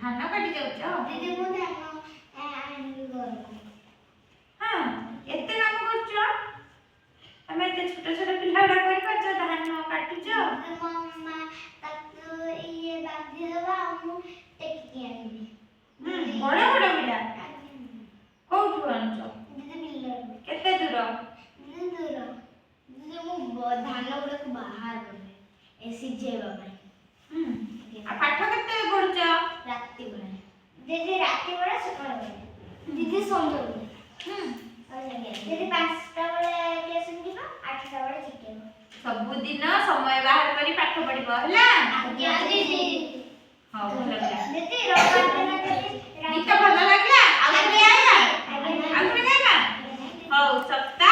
धान काटी जाउछ दीदी मु धान आनी घर हां एते काम करछ तमे एते छोट छोट पिलाडा कर पाछ धान काटुछ मम्मा तक ये बांधी दबा मु टेकी आनी बड़ा बड़ा पिला कोठु आनछ दीदी बिल्लर केते दूर दीदी दूर दीदी मु धान गुडा को बाहर करे ए सिजेबा पई आ पाठ केते पढुछ राती बेला दीदी राती बेला सकाळ बेला दीदी संजो बेला दीदी 5टा बेला ट्यूशन जीवा 8टा बेला चिकेन सब दिन समय बाहर करी पाठ पढिबो हला आज्ञा दीदी हां भलो लागला दीदी रविवार दिन दीदी गीत भलो लागला आ आगे आया आगे गाइबा हौ सप्ताह